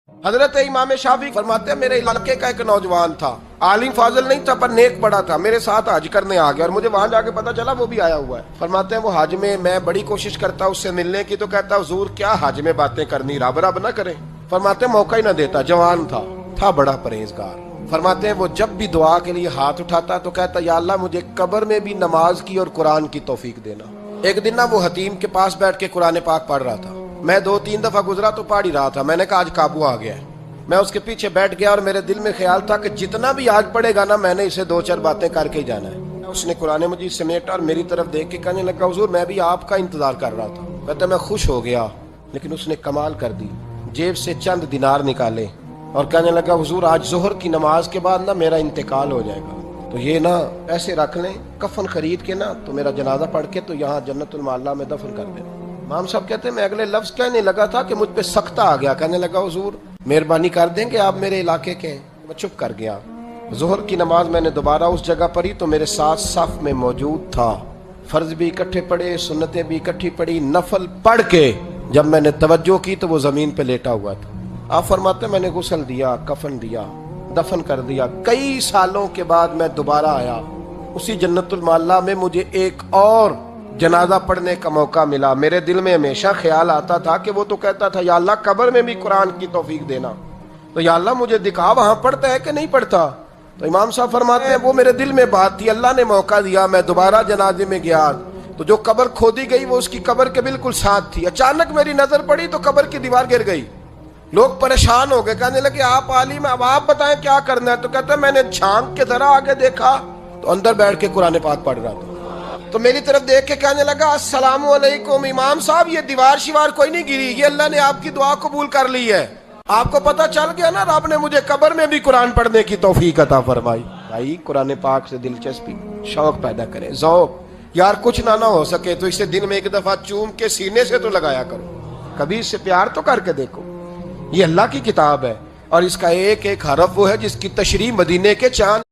حضرت امام شافعی فرماتے ہیں میرے علاقے کا ایک نوجوان تھا، عالم فاضل نہیں تھا پر نیک بڑا تھا، میرے ساتھ حج کرنے آ گیا اور مجھے وہاں جا کے پتا چلا وہ بھی آیا ہوا ہے۔ فرماتے ہیں وہ حج میں بڑی کوشش کرتا اس سے ملنے کی، تو کہتا حضور کیا حج میں باتیں کرنی، رب رب نہ کریں۔ فرماتے ہیں موقع ہی نہ دیتا، جوان تھا بڑا پرہیزگار۔ فرماتے ہیں وہ جب بھی دعا کے لیے ہاتھ اٹھاتا تو کہتا یا اللہ مجھے قبر میں بھی نماز کی اور قرآن کی توفیق دینا۔ ایک دن وہ حتیم کے پاس بیٹھ کے قرآن پاک پڑھ رہا تھا، میں 2-3 دفعہ گزرا تو پڑھ ہی رہا تھا، میں نے کہا آج قابو آ گیا ہے۔ میں اس کے پیچھے بیٹھ گیا اور میرے دل میں خیال تھا کہ جتنا بھی آج پڑھے گا نا میں نے اسے 2-4 باتیں کر کے ہی جانا ہے۔ اس نے قرآن مجید سمیٹا اور میری طرف دیکھ کے کہنے لگا حضور میں بھی آپ کا انتظار کر رہا تھا۔ کہتا میں خوش ہو گیا، لیکن اس نے کمال کر دی، جیب سے چند دینار نکالے اور کہنے لگا حضور آج ظہر کی نماز کے بعد نا میرا انتقال ہو جائے گا، تو یہ نا پیسے رکھ لیں، کفن خرید کے نا تو میرا جنازہ پڑھ کے تو یہاں جنت المعلا میں دفن کر دیں۔ امام صاحب کہتے ہیں میں اگلے لفظ کہنے لگا تھا کہ مجھ پہ سختہ آ گیا، کہنے لگا حضور مہربانی کر دیں کہ آپ میرے علاقے کے ہیں۔ میں چپ کر گیا۔ ظہر کی نماز میں نے دوبارہ اس جگہ پڑھی تو میرے ساتھ صف میں موجود تھا، فرض بھی اکٹھے پڑھے، سنتیں بھی اکٹھی پڑھی، نفل پڑھ کے جب میں نے توجہ کی تو وہ زمین پہ لیٹا ہوا تھا۔ آپ فرماتے ہیں میں نے غسل دیا، کفن دیا، دفن کر دیا۔ کئی سالوں کے بعد میں دوبارہ آیا، اسی جنت المعلا میں مجھے ایک اور جنازہ پڑھنے کا موقع ملا۔ میرے دل میں ہمیشہ خیال آتا تھا کہ وہ تو کہتا تھا یا اللہ قبر میں بھی قرآن کی توفیق دینا، تو یا اللہ مجھے دکھا وہاں پڑھتا ہے کہ نہیں پڑھتا۔ تو امام صاحب فرماتے ہیں وہ میرے دل میں بات تھی، اللہ نے موقع دیا، میں دوبارہ جنازے میں گیا تو جو قبر کھودی گئی وہ اس کی قبر کے بالکل ساتھ تھی۔ اچانک میری نظر پڑی تو قبر کی دیوار گر گئی، لوگ پریشان ہو گئے، کہنے لگے آپ عالم اب آپ بتائیں کیا کرنا ہے۔ تو کہتا ہے میں نے جھانک کے ذرا آگے دیکھا تو اندر بیٹھ کے قرآن پاک پڑھ رہا تھا، تو میری طرف دیکھ کے کہنے لگا السلام علیکم امام صاحب، یہ دیوار شیوار کوئی نہیں گری، یہ اللہ نے آپ کی دعا قبول کر لی ہے۔ آپ کو پتہ چل گیا نا رب نے مجھے قبر میں بھی قرآن پڑھنے کی توفیق عطا فرمائی۔ بھائی قرآن پاک سے دلچسپی، شوق پیدا کریں، ذوق۔ یار کچھ نہ ہو سکے تو اسے دن میں ایک دفعہ چوم کے سینے سے تو لگایا کرو، کبھی اس سے پیار تو کر کے دیکھو۔ یہ اللہ کی کتاب ہے اور اس کا ایک ایک حرف وہ ہے جس کی تشریح مدینے کے چاند